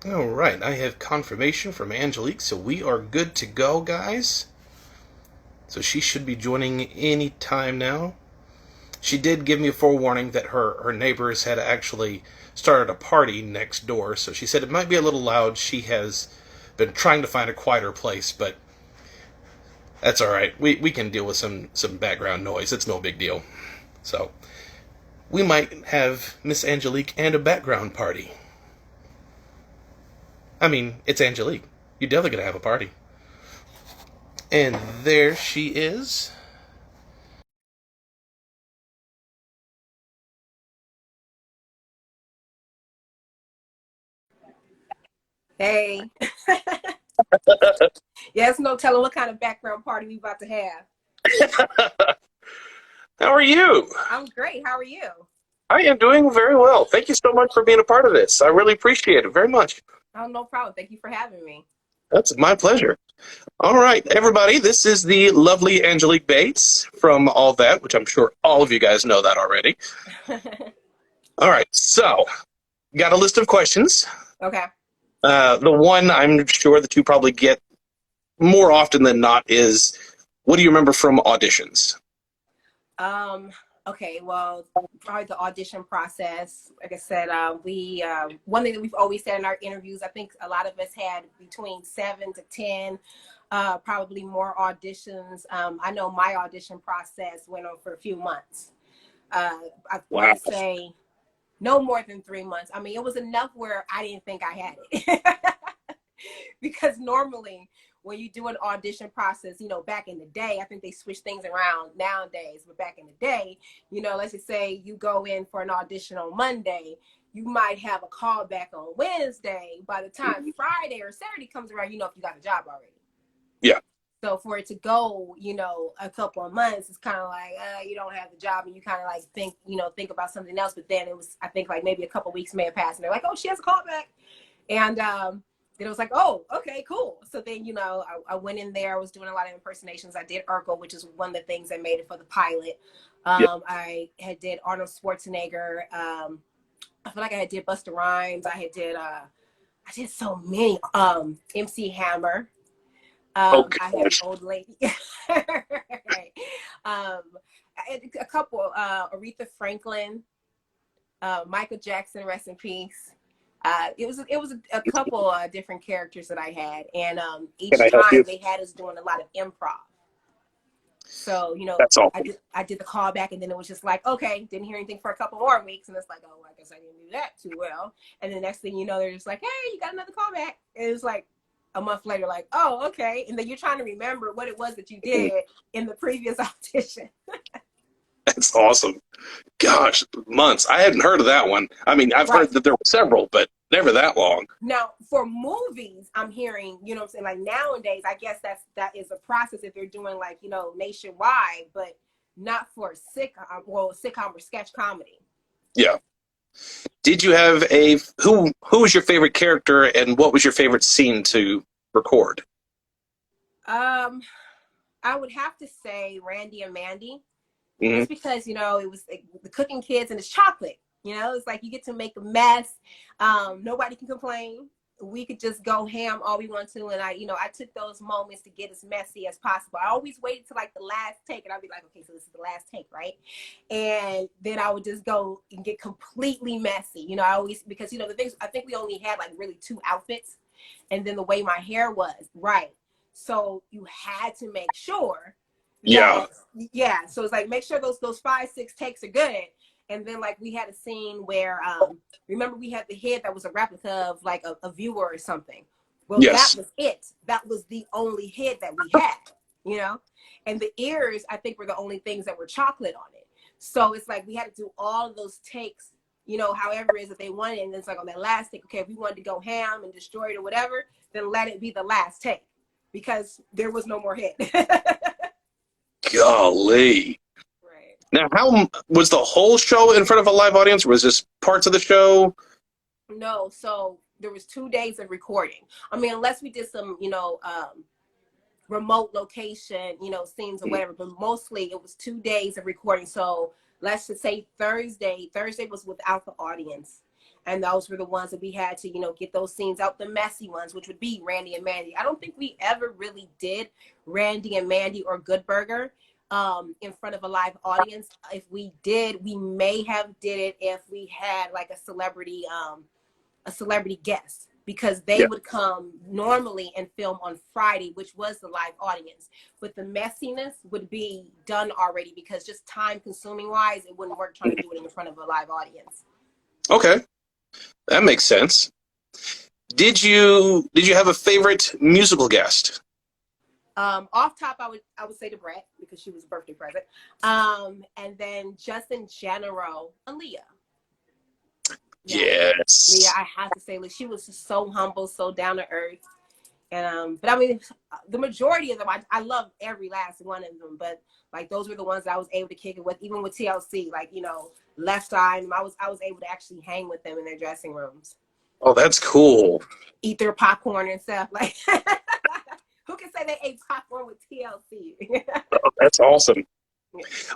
All right, I have confirmation from Angelique, so we are good to go, guys. So she should be joining any time now. She did give me a forewarning that her neighbors had actually started a party next door, so she said it might be a little loud. She has been trying to find a quieter place, but that's all right. We can deal with some background noise. It's no big deal. So we might have Miss Angelique and a background party. I mean, it's Angelique. You're definitely gonna have a party. And there she is. Hey, yes, no telling what kind of background party we about to have. How are you? I'm great. How are you? I am doing very well. Thank you so much for being a part of this. I really appreciate it very much. Oh, no problem. Thank you for having me. That's my pleasure. All right, everybody, this is the lovely Angelique Bates from All That, which I'm sure all of you guys know that already. All right, so got a list of questions. Okay. The one I'm sure that you probably get more often than not is, what do you remember from auditions? Um, okay, well, probably the audition process. Like I said, we one thing that we've always said in our interviews, I think a lot of us had between 7 to 10, probably more auditions. I know my audition process went on for a few months. I want Wow. to say no more than 3 months. I mean, it was enough where I didn't think I had it. Because normally when you do an audition process, back in the day, I think they switch things around nowadays, but back in the day, let's just say you go in for an audition on Monday, you might have a call back on Wednesday. By the time Friday or Saturday comes around, if you got a job already. Yeah. So for it to go, a couple of months, it's kind of like you don't have the job, and you kind of like think about something else. But then it was, I think, like maybe a couple of weeks may have passed, and they're like, oh, she has a call back, and then it was like, oh, okay, cool. So then, I went in there. I was doing a lot of impersonations. I did Urkel, which is one of the things that made it for the pilot. Yeah. I had did Arnold Schwarzenegger. I feel like I had did Busta Rhymes. I did so many. MC Hammer. Okay. I had an old lady. Right. A couple. Aretha Franklin. Michael Jackson, rest in peace. It was a couple different characters that I had, and Can each I help time you? they had us doing a lot of improv. So That's all. I did the callback, and then it was just like, okay, didn't hear anything for a couple more weeks, and it's like, oh, I guess I didn't do that too well. And the next thing you know, they're just like, hey, you got another callback. And it's like a month later, like, oh, okay, and then you're trying to remember what it was that you did in the previous audition. That's awesome. Gosh, months. I hadn't heard of that one. I mean, I've Right. heard that there were several, but never that long. Now, for movies, I'm hearing, what I'm saying, like nowadays, I guess that is a process if they're doing like, nationwide, but not for sitcom or sketch comedy. Yeah. Did you have who was your favorite character and what was your favorite scene to record? Um, I would have to say Randy and Mandy, Hmm. just because, it was like, the cooking kids and it's chocolate. It's like you get to make a mess. Nobody can complain. We could just go ham all we want to. And I took those moments to get as messy as possible. I always waited to like the last take, and I'd be like, okay, so this is the last take, right? And then I would just go and get completely messy. I always, because the things, I think we only had like really two outfits, and then the way my hair was, right? So you had to make sure Yeah. that, yeah, so it's like make sure those 5-6 takes are good. And then like we had a scene where remember we had the head that was a replica of like a viewer or something. Well, that Yes. was it. That was the only head that we had, and the ears, I think, were the only things that were chocolate on it. So it's like we had to do all of those takes, however it is that they wanted. And it's like on that last take, okay, if we wanted to go ham and destroy it or whatever, then let it be the last take, because there was no more head. Golly. Right. Now, how was the whole show in front of a live audience, or was this parts of the show? No, so there was 2 days of recording. I mean, unless we did some, remote location, scenes or whatever, but mostly it was 2 days of recording. So let's just say Thursday was without the audience. And those were the ones that we had to, get those scenes out, the messy ones, which would be Randy and Mandy. I don't think we ever really did Randy and Mandy or Good Burger in front of a live audience. If we did, we may have did it if we had like a celebrity guest, because they would come normally and film on Friday, which was the live audience. But the messiness would be done already, because just time consuming wise, it wouldn't work trying to do it in front of a live audience. Okay, that makes sense. Did you have a favorite musical guest? Off top, I would say the Brett, because she was a birthday present. And then just in general, Aaliyah. Yeah. Yes. Leah, I have to say, like, she was just so humble, so down to earth. And but I mean, the majority of them, I love every last one of them. But like, those were the ones that I was able to kick it with, even with TLC. Like, Left Eye, I was able to actually hang with them in their dressing rooms. Oh, that's cool. Eat their popcorn and stuff. Like, who can say they ate popcorn with TLC? Oh, that's awesome. Yeah.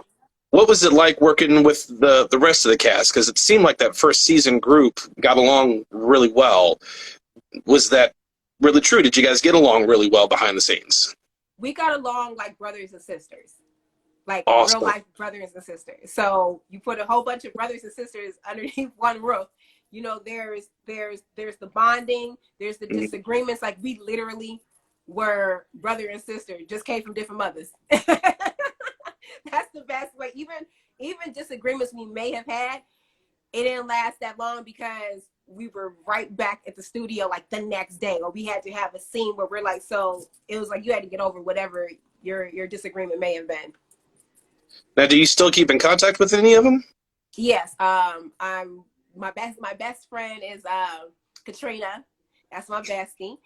What was it like working with the rest of the cast? Because it seemed like that first season group got along really well. Was that really true? Did you guys get along really well behind the scenes? We got along like brothers and sisters, like awesome. Real life brothers and sisters. So you put a whole bunch of brothers and sisters underneath one roof. There's the bonding, there's the disagreements. Like, we literally were brother and sister, just came from different mothers. That's the best way. Even disagreements we may have had, it didn't last that long, because we were right back at the studio like the next day, or we had to have a scene where we're like, so it was like you had to get over whatever your disagreement may have been. Now, do you still keep in contact with any of them? Yes. My best friend is Katrina. That's my bestie.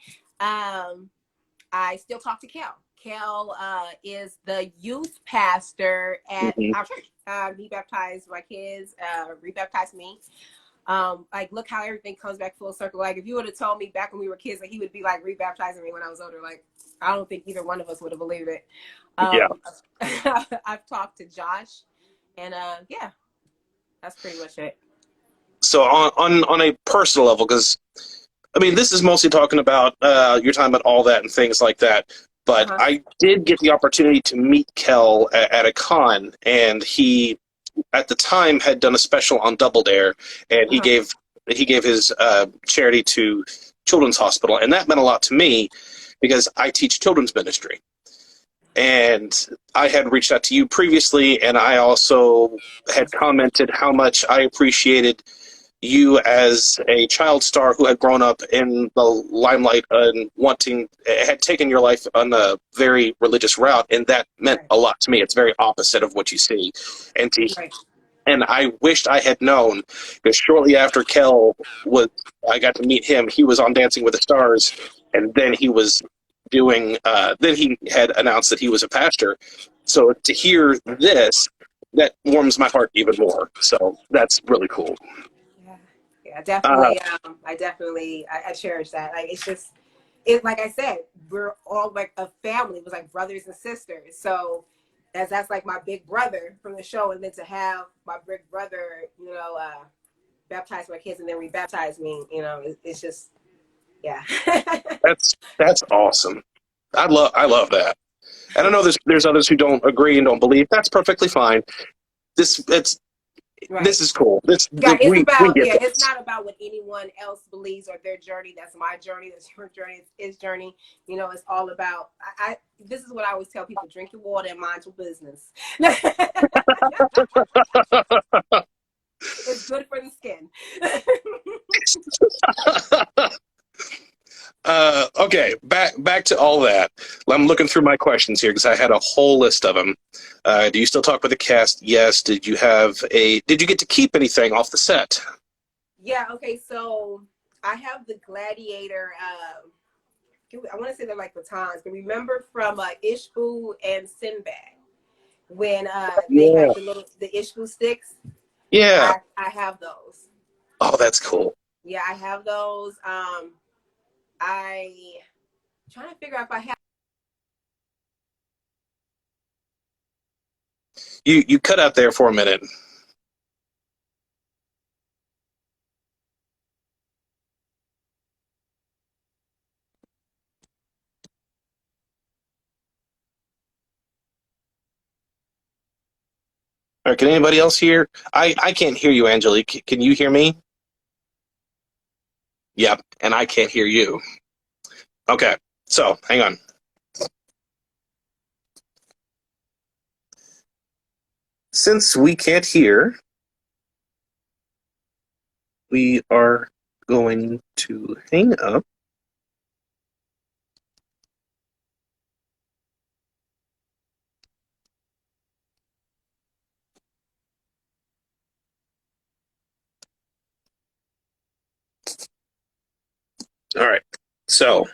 I still talk to Kel. Kel is the youth pastor at our church. He baptized my kids, rebaptized me. Like, look how everything comes back full circle. Like, if you would have told me back when we were kids that he would be like rebaptizing me when I was older, like, I don't think either one of us would have believed it. I've talked to Josh, and yeah, that's pretty much it. So on a personal level, because I mean, this is mostly talking about you're talking about all that and things like that. But I did get the opportunity to meet Kel at a con, and he, at the time, had done a special on Double Dare, and he gave his charity to Children's Hospital, and that meant a lot to me because I teach children's ministry. And I had reached out to you previously, and I also had commented how much I appreciated you as a child star who had grown up in the limelight and had taken your life on a very religious route, and that meant a lot to me. It's very opposite of what you see. And I wished I had known, because shortly after I got to meet him, he was on Dancing with the Stars, and then he was doing, then he had announced that he was a pastor. So to hear this, that warms my heart even more. So that's really cool. Yeah, definitely. I cherish that. Like, it's like I said, we're all like a family. It was like brothers and sisters. So that's like my big brother from the show, and then to have my big brother, baptize my kids and then rebaptize me, it's just, yeah. That's awesome. I love that. And I know there's others who don't agree and don't believe. That's perfectly fine. This is cool. It's not about what anyone else believes or their journey. That's my journey. That's your journey. It's his journey. It's all about. This is what I always tell people: drink your water and mind your business. It's good for the skin. Okay, back to all that. I'm looking through my questions here because I had a whole list of them. Do you still talk with the cast? Yes. Did you get to keep anything off the set? Yeah. Okay. So I have the Gladiator. I want to say they're like batons, but remember from Ishbu and Sinbad when they had the Ishbu sticks? Yeah. I have those. Oh, that's cool. Yeah, I have those. I'm trying to figure out if I have. You cut out there for a minute. All right, can anybody else hear? I can't hear you, Angelique. Can you hear me? Yep, and I can't hear you. Okay, so hang on. Since we can't hear, we are going to hang up. All right, so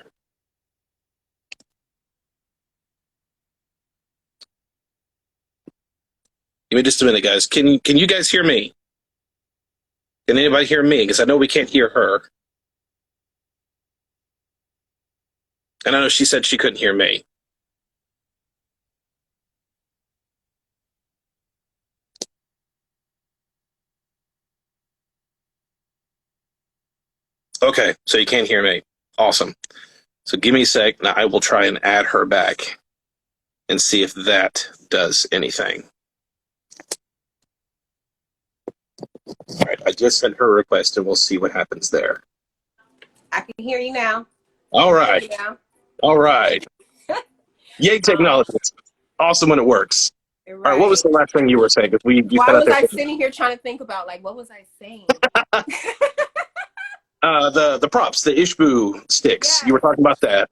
give me just a minute, guys. Can you guys hear me? Can anybody hear me? Because I know we can't hear her. And I know she said she couldn't hear me. Okay, so you can't hear me. Awesome. So give me a sec. Now I will try and add her back and see if that does anything. All right, I just sent her a request and we'll see what happens there. I can hear you now. All right. All right. Yay, technology. It's awesome when it works. Right. All right, what was the last thing you were saying? Why was I sitting here trying to think about, like, what was I saying? The props, the Ishboo sticks. Yeah. You were talking about that.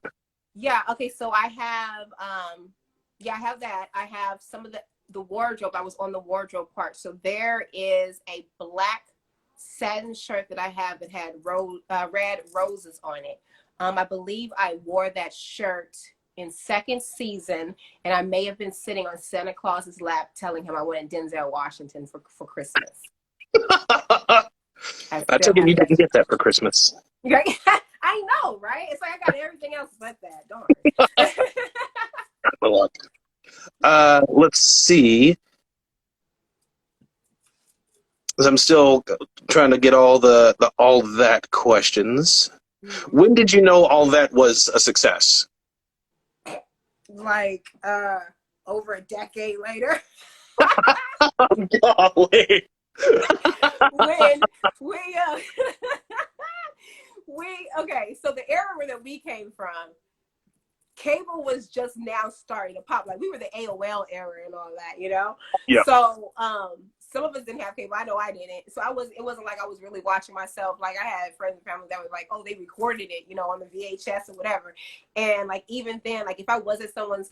Yeah, okay, so I have I have that. I have some of the wardrobe. I was on the wardrobe part. So there is a black satin shirt that I have that had red roses on it. I believe I wore that shirt in second season, and I may have been sitting on Santa Claus's lap telling him I wanted Denzel Washington for Christmas. I took it you didn't get that for Christmas. Right? I know, right? It's like I got everything else but that. Darn. Let's see. I'm still trying to get all the all that questions. Mm-hmm. When did you know all that was a success? Like over a decade later. Golly. Okay, so the era that we came from, cable was just now starting to pop. Like, we were the AOL era and all that, you know? Yeah. So some of us didn't have cable. I know I didn't. So it wasn't like I was really watching myself. Like, I had friends and family that was like, oh, they recorded it, you know, on the VHS or whatever. And like, even then, like, if I was at someone's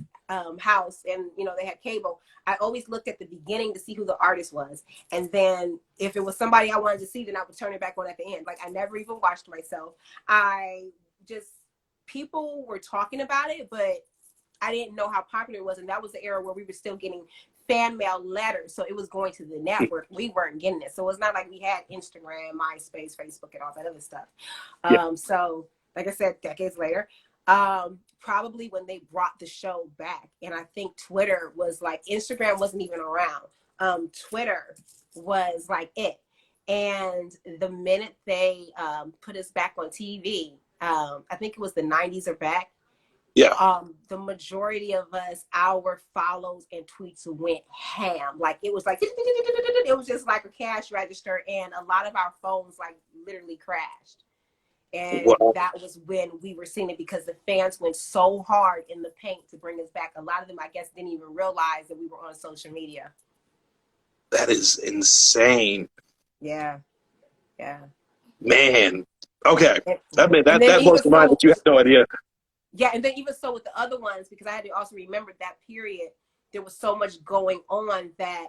house and, you know, they had cable, I always looked at the beginning to see who the artist was. And then if it was somebody I wanted to see, then I would turn it back on at the end. Like, I never even watched myself. People were talking about it, but I didn't know how popular it was. And that was the era where we were still getting fan mail letters. So it was going to the network. We weren't getting it. So it's not like we had Instagram, MySpace, Facebook, and all that other stuff. So like I said, decades later, probably when they brought the show back. And I think Twitter was like, Instagram wasn't even around. Twitter was like it. And the minute they put us back on TV, I think it was the 90's are back. Yeah. The majority of us, our follows and tweets went ham. Like, it was like, it was just like a cash register, and a lot of our phones like literally crashed. And that was when we were seeing it, because the fans went so hard in the paint to bring us back. A lot of them, I guess, didn't even realize that we were on social media. That is insane. Yeah. Man. Okay. That blows my mind that you have no idea. Yeah, and then even so with the other ones, because I had to also remember that period, there was so much going on that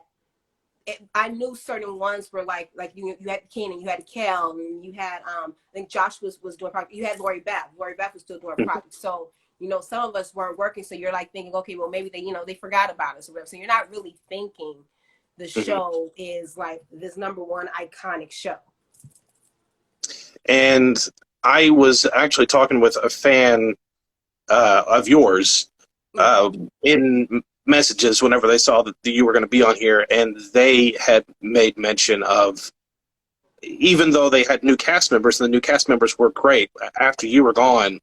I knew certain ones were like you had Kenan, you had Kel, and you had I think Josh was doing project. You had Lori Beth. Lori Beth was still doing projects. So, you know, some of us weren't working, so you're like thinking, okay, well, maybe they forgot about us or whatever. So you're not really thinking the show is like this #1 iconic show. And I was actually talking with a fan of yours in messages whenever they saw that you were going to be on here, and they had made mention of, even though they had new cast members and the new cast members were great, after you were gone,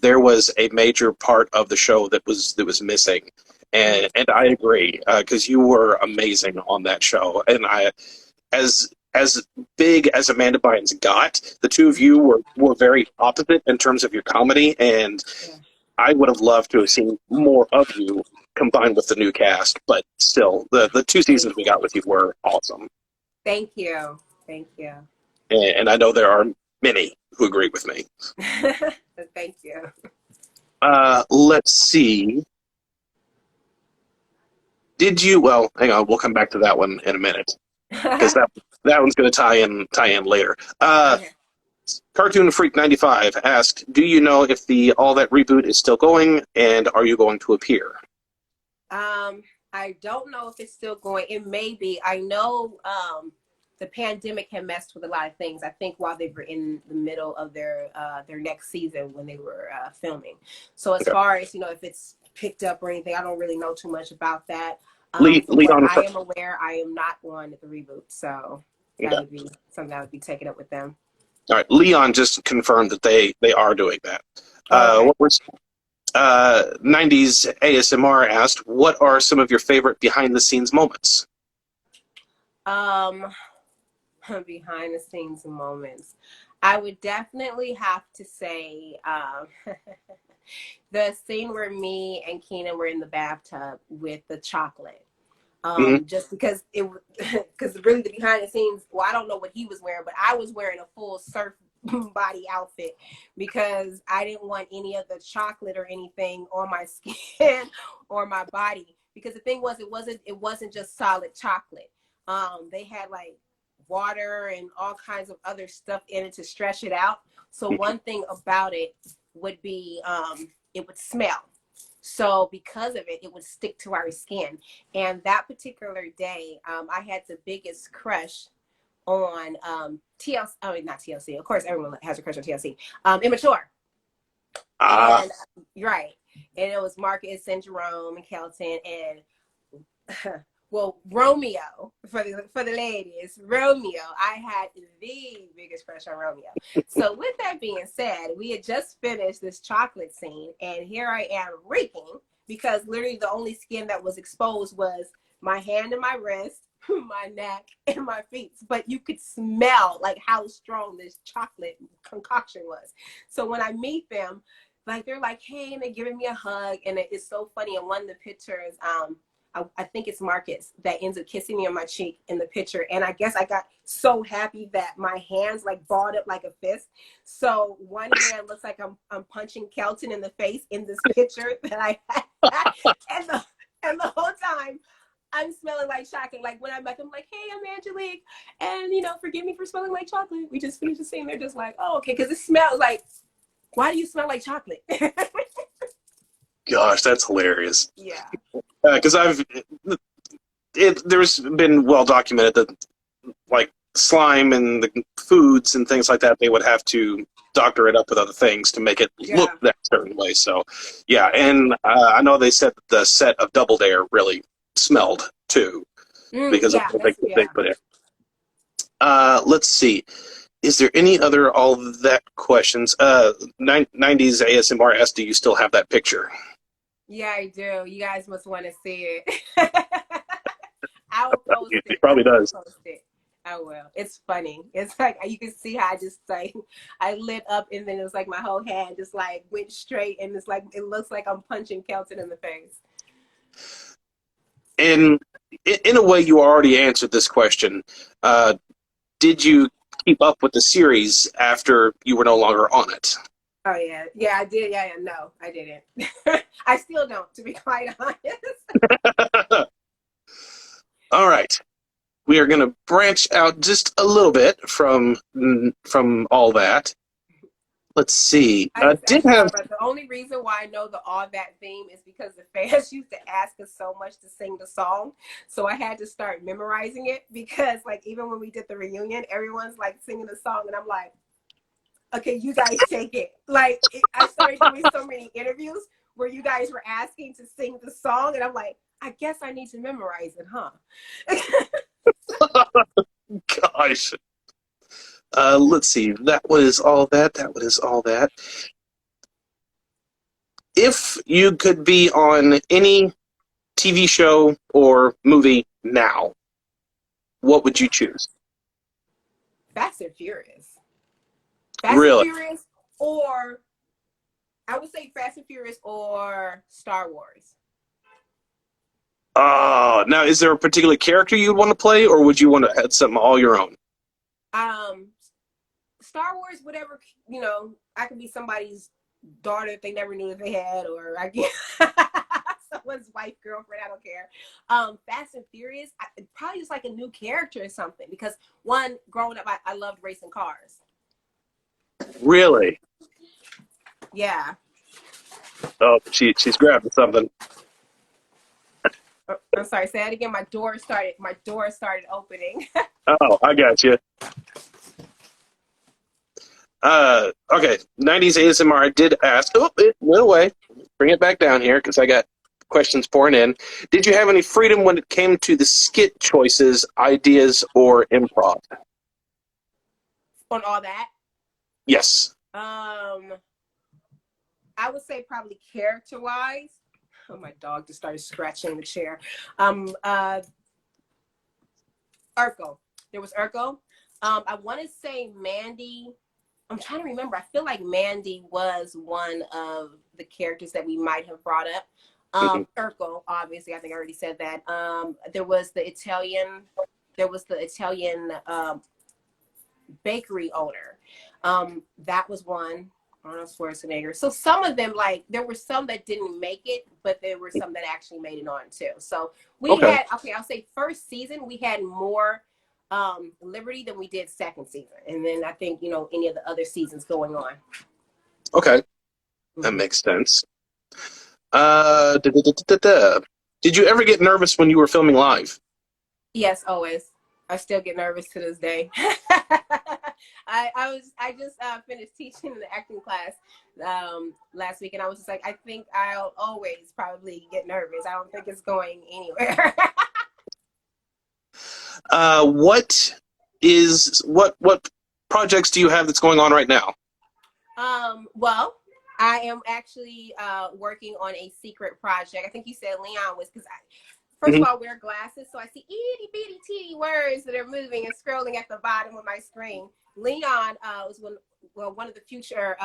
there was a major part of the show that was missing, And I agree, because you were amazing on that show. And as big as Amanda Bynes got, the two of you were very opposite in terms of your comedy, and Yeah. I would have loved to have seen more of you combined with the new cast. But still, the two seasons we got with you were awesome. Thank you. Thank you. And I know there are many who agree with me. Thank you. Let's see. Did you? Well, hang on. We'll come back to that one in a minute because that one's going to tie in later. Okay. Cartoon Freak 95 asked, "Do you know if the All That reboot is still going, and are you going to appear?" I don't know if it's still going. It may be. I know the pandemic had messed with a lot of things. I think while they were in the middle of their next season when they were filming. So as far as if it's picked up or anything, I don't really know too much about that. From what I am aware, I am not on the reboot, so that would be something that would be taken up with them. All right, Leon just confirmed that they are doing that. Okay. What was 90's ASMR asked, "What are some of your favorite behind the scenes moments?" Behind the scenes moments, I would definitely have to say the scene where me and Keenan were in the bathtub with the chocolate. Just because because really the behind the scenes, well, I don't know what he was wearing, but I was wearing a full surf body outfit because I didn't want any of the chocolate or anything on my skin or my body. Because the thing was, it wasn't just solid chocolate. They had like water and all kinds of other stuff in it to stretch it out. So one thing about it would be it would smell. So because of it, it would stick to our skin. And that particular day, I had the biggest crush on TLC. Oh, not TLC. Of course, everyone has a crush on TLC. Immature. And right. And it was Marcus and Jerome and Kelton and well, Romeo for the ladies. Romeo. I had the biggest crush on Romeo. So with that being said, we had just finished this chocolate scene, and here I am reeking because literally the only skin that was exposed was my hand and my wrist, my neck, and my feet. But you could smell like how strong this chocolate concoction was. So when I meet them, like they're like, hey, and they're giving me a hug, and it's so funny. In one of the pictures, I think it's Marcus that ends up kissing me on my cheek in the picture. And I guess I got so happy that my hands like balled up like a fist. So one hand looks like I'm punching Kelton in the face in this picture that I had. and the whole time I'm smelling like chocolate. Like when I met them, like, hey, I'm Angelique. And, forgive me for smelling like chocolate. We just finished the scene. They're just like, oh, okay. Because it smells like, why do you smell like chocolate? Gosh, that's hilarious. Yeah. Because there's been well documented that like slime and the foods and things like that, they would have to doctor it up with other things to make it look that certain way. So, yeah, and I know they said that the set of Double Dare really smelled too because of what they put in. Let's see. Is there any other all that questions? 90's ASMR asked, "Do you still have that picture?" Yeah, I do. You guys must want to see it. I will post it. It probably does. I will. It's funny. It's like you can see how I just like I lit up, and then it was like my whole hand just like went straight, and it's like it looks like I'm punching Kelton in the face. And in a way, you already answered this question. Did you keep up with the series after you were no longer on it? Oh, yeah. Yeah, I did. Yeah, no, I didn't. I still don't, to be quite honest. All right. We are going to branch out just a little bit from all that. Let's see. The only reason why I know the All That theme is because the fans used to ask us so much to sing the song. So I had to start memorizing it because, like, even when we did the reunion, everyone's, like, singing the song. And I'm like, okay, you guys take it. Like, I started doing so many interviews where you guys were asking to sing the song. And I'm like, I guess I need to memorize it, huh? Gosh. Let's see. That was all that. That was all that. If you could be on any TV show or movie now, what would you choose? Fast and Furious. Fast and Really? Furious, or I would say Fast and Furious or Star Wars. Oh, now is there a particular character you'd want to play, or would you want to have something all your own? Um, Star Wars, whatever, I could be somebody's daughter if they never knew if they had, or I get someone's wife, girlfriend, I don't care. Fast and Furious, probably just like a new character or something, because one, growing up, I loved racing cars. Really? Yeah. Oh, she's grabbing something. I'm sorry, say that again. My door started opening. Oh, I got you. Okay, 90s ASMR. I did ask. Oh, it went away. Bring it back down here because I got questions pouring in. Did you have any freedom when it came to the skit choices, ideas, or improv? On all that? Yes. I would say probably character-wise. Oh, my dog just started scratching the chair. Urkel. There was Urkel. I want to say Mandy. I'm trying to remember. I feel like Mandy was one of the characters that we might have brought up. Urkel, obviously, I think I already said that. There was the Italian bakery owner. That was one. Arnold Schwarzenegger. So some of them, like, there were some that didn't make it, but there were some that actually made it on too. So we had, I'll say first season, we had more liberty than we did second season. And then I think, any of the other seasons going on. Okay. That makes sense. Did you ever get nervous when you were filming live? Yes, always. I still get nervous to this day. I just finished teaching in the acting class last week, and I was just like, I think I'll always probably get nervous. I don't think it's going anywhere. What projects do you have that's going on right now? Well, I am actually working on a secret project. I think you said Leon was, because first of all, I wear glasses, so I see itty bitty teeny words that are moving and scrolling at the bottom of my screen. Leon was one of the future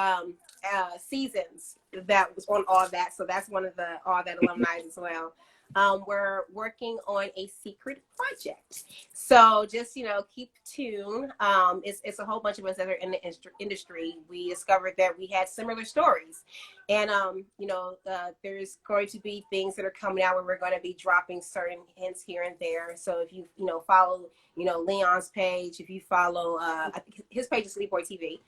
seasons that was on All That, so that's one of the All That alumni as well. We're working on a secret project, so just keep tuned. It's a whole bunch of us that are in the industry. We discovered that we had similar stories, and there's going to be things that are coming out where we're going to be dropping certain hints here and there. So if you follow Leon's page, if you follow I think his page is Sleep Boy TV,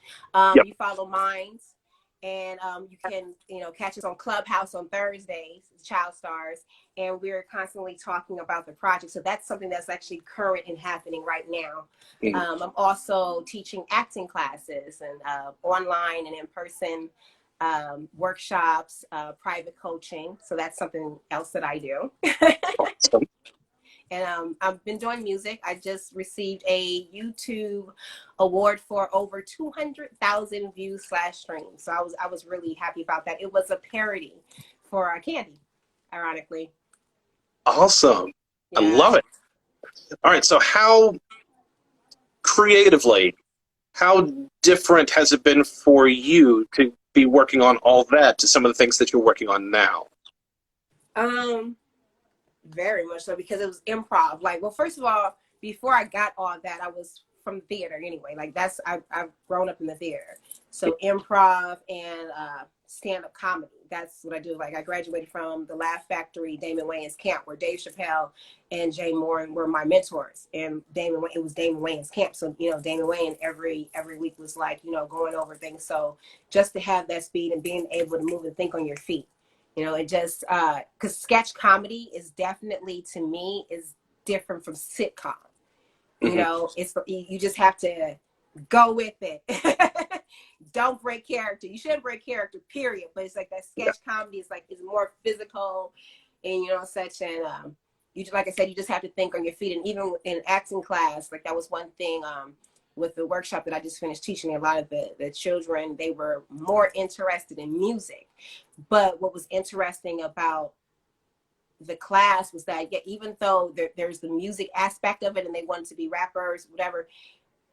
you follow Mine's. And you can, catch us on Clubhouse on Thursdays, Child Stars, and we're constantly talking about the project. So that's something that's actually current and happening right now. I'm also teaching acting classes and online and in-person workshops, private coaching. So that's something else that I do. Awesome. And I've been doing music. I just received a YouTube award for over 200,000 views / streams. So I was really happy about that. It was a parody for Candy, ironically. Awesome. Yeah. I love it. All right. So how creatively, how different has it been for you to be working on All That to some of the things that you're working on now? Very much so, because it was improv. Like, well, first of all, before I got All That, I was from theater anyway. Like, I've grown up in the theater. So improv and stand-up comedy, that's what I do. Like, I graduated from the Laugh Factory, Damon Wayans camp, where Dave Chappelle and Jay Moore were my mentors. And it was Damon Wayans camp. So, Damon Wayans every week was like, going over things. So just to have that speed and being able to move and think on your feet. It just, because sketch comedy is definitely, to me, is different from sitcom. It's, you just have to go with it. Don't break character. You shouldn't break character, period. But it's like that sketch comedy is more physical and, such. And like I said, you just have to think on your feet. And even in acting class, like that was one thing, with the workshop that I just finished teaching, a lot of the children, they were more interested in music. But what was interesting about the class was that, yeah, even though there's the music aspect of it and they wanted to be rappers, whatever,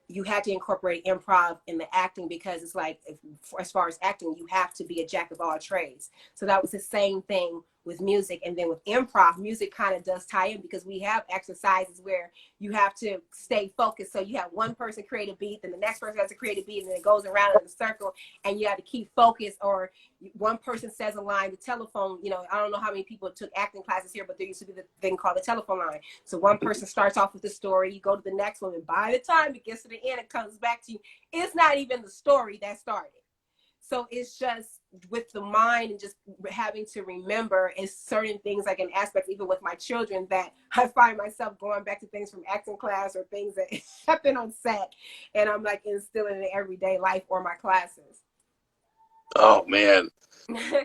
you had to incorporate improv in the acting, because it's like, as far as acting, you have to be a jack of all trades. So that was the same thing with music. And then with improv, music kind of does tie in, because we have exercises where you have to stay focused. So you have one person create a beat, then the next person has to create a beat, and then it goes around in a circle, and you have to keep focused. Or one person says a line, the telephone, you know, I don't know how many people took acting classes here, but there used to be the thing called the telephone line. So one person starts off with the story, you go to the next one, and by the time it gets to the end, it comes back to you. It's not even the story that started. So it's just with the mind and just having to remember, and certain things, like in aspects, even with my children, that I find myself going back to things from acting class or things that happen on set, and I'm like instilling in everyday life or my classes. Oh man,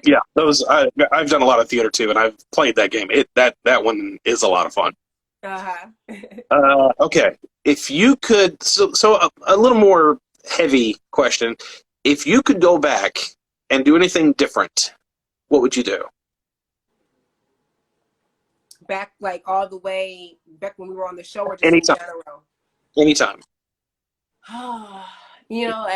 yeah, those I've done a lot of theater too, and I've played that game. That one is a lot of fun. Okay, if you could, so a little more heavy question. If you could go back and do anything different, what would you do? Back, like all the way back when we were on the show, or just Anytime. in general? Anytime. You know,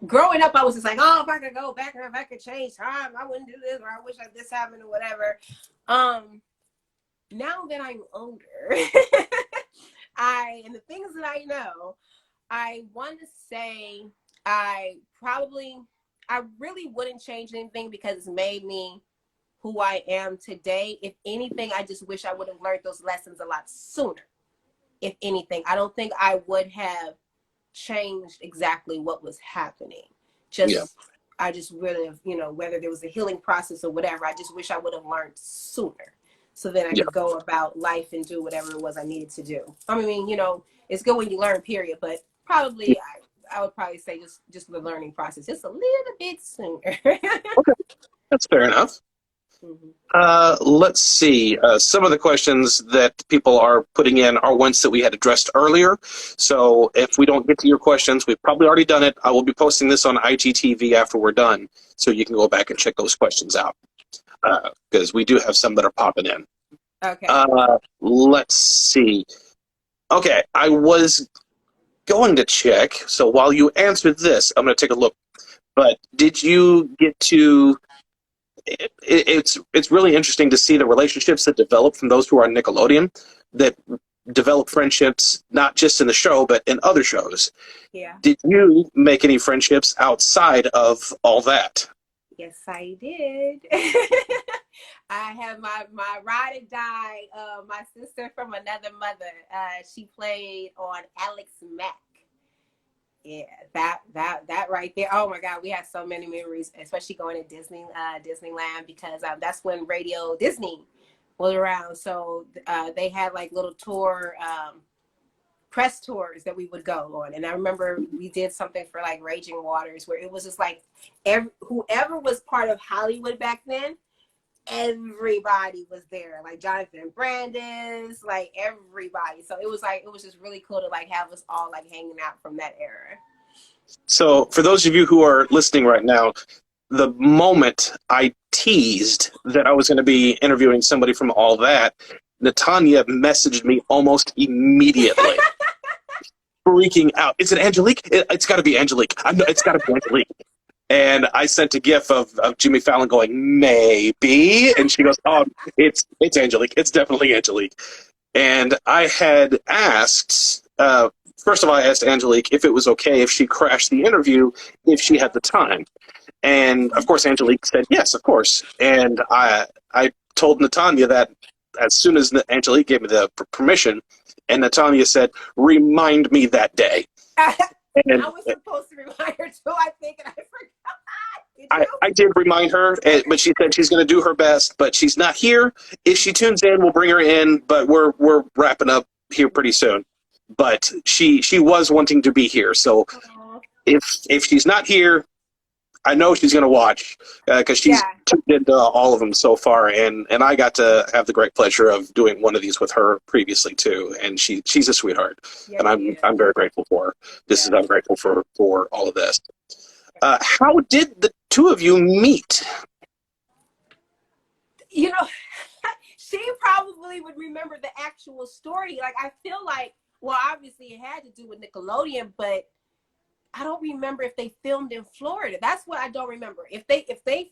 growing up, I was just like, oh, if I could go back and if I could change time, I wouldn't do this, or I wish this happened, or whatever. Now that I'm older, and the things that I know, I want to say I really wouldn't change anything, because it's made me who I am today. If anything, I just wish I would have learned those lessons a lot sooner. If anything, I don't think I would have changed exactly what was happening. I just would have, you know, whether there was a healing process or whatever, I just wish I would have learned sooner, so then I could go about life and do whatever it was I needed to do. I mean, you know, it's good when you learn, period, but probably I would probably say just the learning process just a little bit sooner. Okay, that's fair enough. Let's see. Some of the questions that people are putting in are ones that we had addressed earlier. So if we don't get to your questions, we've probably already done it. I will be posting this on IGTV after we're done, so you can go back and check those questions out, because we do have some that are popping in. Okay. Let's see. Okay, I was going to check. So while you answer this, I'm going to take a look. But did you get to... It's really interesting to see the relationships that develop from those who are on Nickelodeon, that develop friendships not just in the show but in other shows. Yeah. Did you make any friendships outside of all that? Yes, I did. I have my ride or die, my sister from another mother. She played on Alex Mack. Yeah, that right there. Oh my God, we had so many memories, especially going to Disneyland, because that's when Radio Disney was around. So they had like little tour, press tours that we would go on. And I remember we did something for like Raging Waters, where it was just like whoever was part of Hollywood back then, everybody was there, like Jonathan Brandis, like everybody. So it was just really cool to like have us all like hanging out from that era. So for those of you who are listening right now, the moment I teased that I was going to be interviewing somebody from all that, Natanya messaged me almost immediately, freaking out. Is it Angelique? It's got to be Angelique. It's got to be Angelique. And I sent a gif of Jimmy Fallon going, maybe. And she goes, oh, it's Angelique. It's definitely Angelique. And I had asked, first of all, I asked Angelique if it was okay if she crashed the interview if she had the time. And, of course, Angelique said, yes, of course. And I told Natanya that as soon as Angelique gave me the permission, and Natanya said, remind me that day. And I was supposed to remind her too, I think, and I forgot. I did remind her, but she said she's going to do her best, but she's not here. If she tunes in, we'll bring her in, but we're wrapping up here pretty soon. But she was wanting to be here, so if she's not here, I know she's going to watch, because she's tuned into all of them so far, and I got to have the great pleasure of doing one of these with her previously too, and she's a sweetheart, and I'm very grateful for her. I'm grateful for all of this. How did the two of you meet? You know, she probably would remember the actual story. Like, I feel like, well, obviously it had to do with Nickelodeon, but I don't remember if they filmed in Florida. That's what I don't remember. If they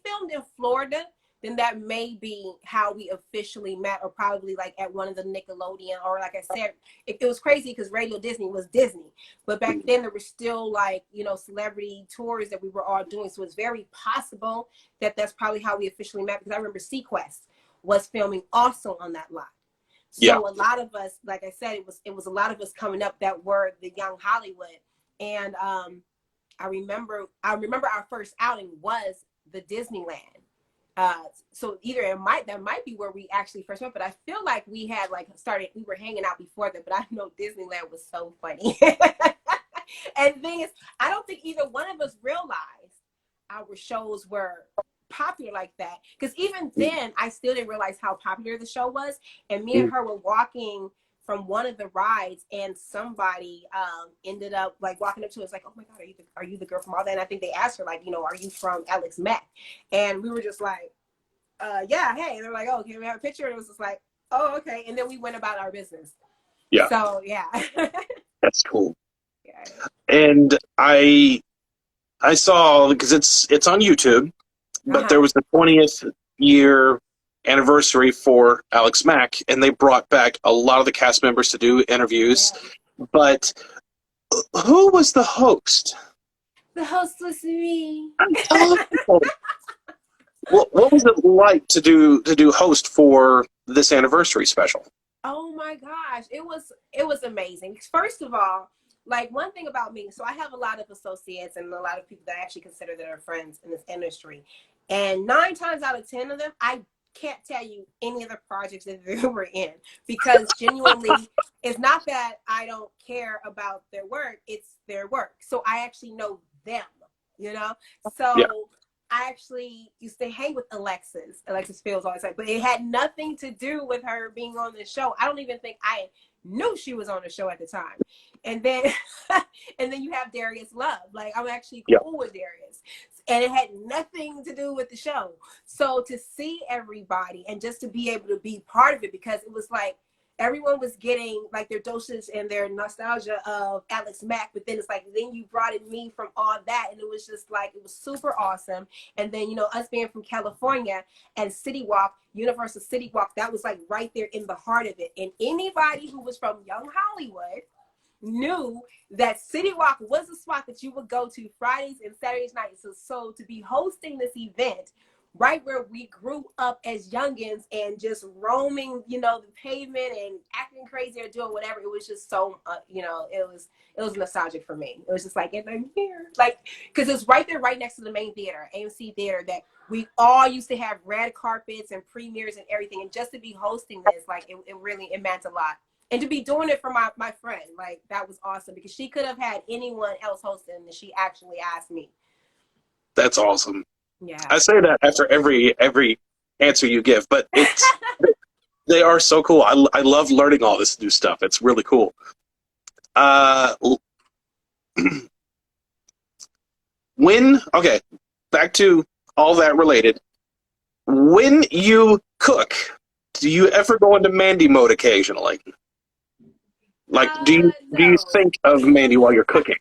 filmed in Florida, then that may be how we officially met, or probably like at one of the Nickelodeon, or like I said, it was crazy because Radio Disney was Disney. But back then there were still like, you know, celebrity tours that we were all doing. So it's very possible that that's probably how we officially met, because I remember Sequest was filming also on that lot. So a lot of us, like I said, it was a lot of us coming up that were the young Hollywood. And I remember our first outing was the Disneyland. So either that might be where we actually first met, but I feel like we were hanging out before that, but I know Disneyland was so funny. And the thing is, I don't think either one of us realized our shows were popular like that. Because even then, I still didn't realize how popular the show was. And me and her were walking from one of the rides, and somebody ended up like walking up to us like, "Oh my God, are you the girl from all that?" And I think they asked her like, you know, "Are you from Alex Mack?" And we were just like, yeah, hey. And they're like, "Oh, can we have a picture?" And it was just like, "Oh, okay." And then we went about our business. Yeah. So yeah. That's cool. Yeah. And I saw, because it's on YouTube, but there was the 20th year anniversary for Alex Mack, and they brought back a lot of the cast members to do interviews. Yeah. But who was the host? The host was me. What was it like to do host for this anniversary special? Oh my gosh, it was amazing. First of all, like, one thing about me, so I have a lot of associates and a lot of people that I actually consider that are friends in this industry. And 9 times out of 10 of them, I can't tell you any of the projects that they were in, because genuinely, it's not that I don't care about their work, it's their work. So I actually know them, you know? So yeah. I actually used to hang with Alexis Fields all the time, but it had nothing to do with her being on the show. I don't even think I knew she was on the show at the time. And then and then you have Darius Love. Like, I'm actually cool with Darius. And it had nothing to do with the show. So to see everybody and just to be able to be part of it, because it was like everyone was getting like their doses and their nostalgia of Alex Mack, but then it's like, then you brought in me from all that, and it was just like, it was super awesome. And then, you know, us being from California and City Walk, Universal City Walk, that was like right there in the heart of it. And anybody who was from young Hollywood knew that City Walk was a spot that you would go to Fridays and Saturdays nights. So to be hosting this event right where we grew up as youngins and just roaming, you know, the pavement and acting crazy or doing whatever, it was just so, you know, it was nostalgic for me. It was just like, and I'm here, like, because it's right there, right next to the main theater, AMC Theater, that we all used to have red carpets and premieres and everything. And just to be hosting this, like, it meant a lot. And to be doing it for my friend, like, that was awesome, because she could have had anyone else hosting, and she actually asked me. That's awesome. Yeah. I say that after every answer you give, but it's they are so cool. I love learning all this new stuff. It's really cool. Okay, back to all that related. When you cook, do you ever go into Mandy mode occasionally? Like, do you think of Mandy while you're cooking?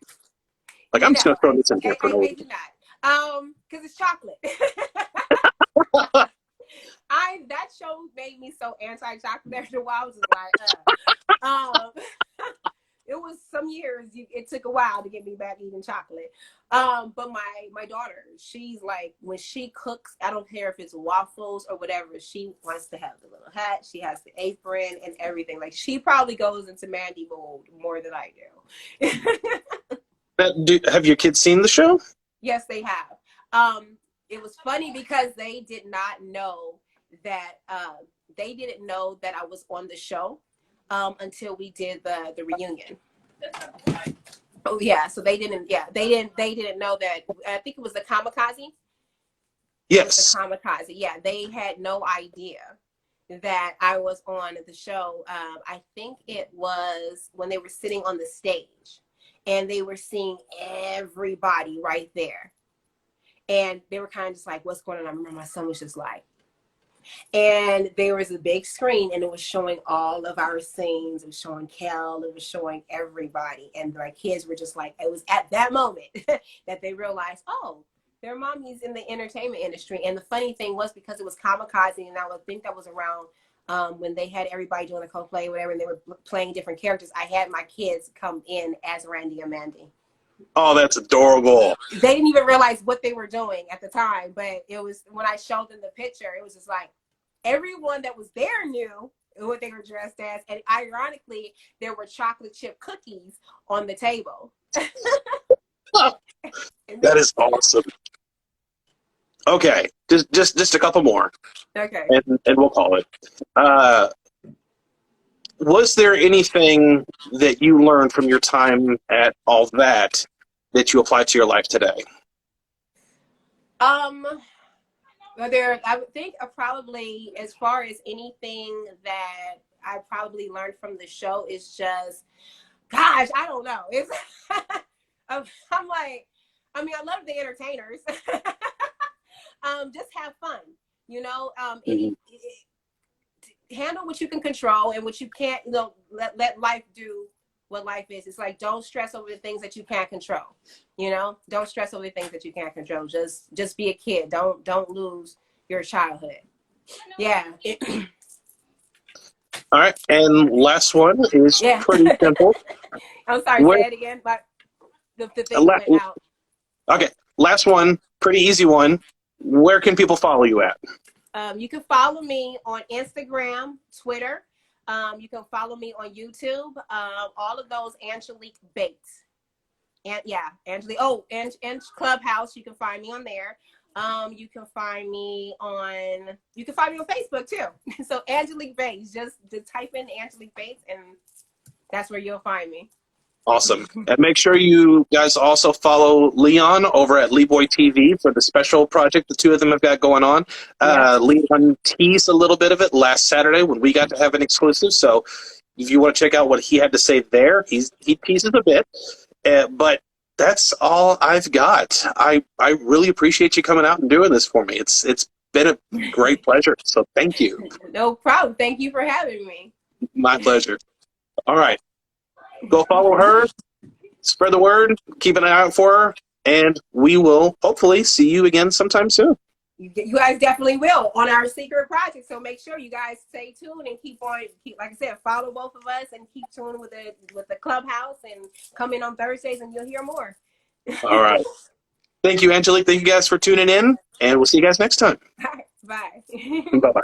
Like, I'm just gonna throw this in here for no reason. I do not. Because it's chocolate. That show made me so anti-chocolate after a while. I was just like, it was some years. It took a while to get me back eating chocolate. But my daughter, she's like, when she cooks, I don't care if it's waffles or whatever, she wants to have the little hat. She has the apron and everything. Like, she probably goes into Mandy mode more than I do. Have your kids seen the show? Yes, they have. It was funny because they did not know that they didn't know that I was on the show until we did the reunion. Oh yeah, so they didn't know that. I think it was the Kamikaze. Yes. The Kamikaze. Yeah, they had no idea that I was on the show. I think it was when they were sitting on the stage and they were seeing everybody right there. And they were kind of just like, what's going on? I remember my son was just like, And there was a big screen, and it was showing all of our scenes. It was showing Kel. It was showing everybody. And my kids were just like, it was at that moment that they realized, oh, their mommy's in the entertainment industry. And the funny thing was, because it was kamikaze, and I would think that was around when they had everybody doing a cosplay or whatever, and they were playing different characters, I had my kids come in as Randy and Mandy. Oh, that's adorable. They didn't even realize what they were doing at the time, but it was, when I showed them the picture, it was just like, everyone that was there knew what they were dressed as. And ironically, there were chocolate chip cookies on the table. That is awesome. Okay, just a couple more. Okay. And we'll call it. Was there anything that you learned from your time at all that you apply to your life today? There, I would think probably, as far as anything that I probably learned from the show, is just, gosh, I don't know. It's I'm like, I mean, I love the entertainers. Just have fun, you know. Handle what you can control, and what you can't, you know, let life do what life is. It's like, don't stress over the things that you can't control. You know, don't stress over the things that you can't control. Just be a kid. Don't lose your childhood. Yeah. All right, and last one is pretty simple. I'm sorry, say it again, but the thing went out. Okay, last one, pretty easy one. Where can people follow you at? You can follow me on Instagram, Twitter. You can follow me on YouTube. All of those, Angelique Bates. And yeah, Angelique. Oh, and Clubhouse. You can find me on there. You can find me on Facebook too. So Angelique Bates. Just type in Angelique Bates, and that's where you'll find me. Awesome. And make sure you guys also follow Leon over at Leeboy TV for the special project the two of them have got going on. Leon teased a little bit of it last Saturday when we got to have an exclusive. So if you want to check out what he had to say there, he teases a bit. But that's all I've got. I really appreciate you coming out and doing this for me. It's been a great pleasure. So thank you. No problem. Thank you for having me. My pleasure. All right. Go follow her, spread the word, keep an eye out for her, and we will hopefully see you again sometime soon. You guys definitely will on our secret project. So make sure you guys stay tuned and keep, like I said, follow both of us and keep tuned with the Clubhouse, and come in on Thursdays and you'll hear more. All right. Thank you, Angelique. Thank you guys for tuning in, and we'll see you guys next time. All right. Bye. Bye-bye.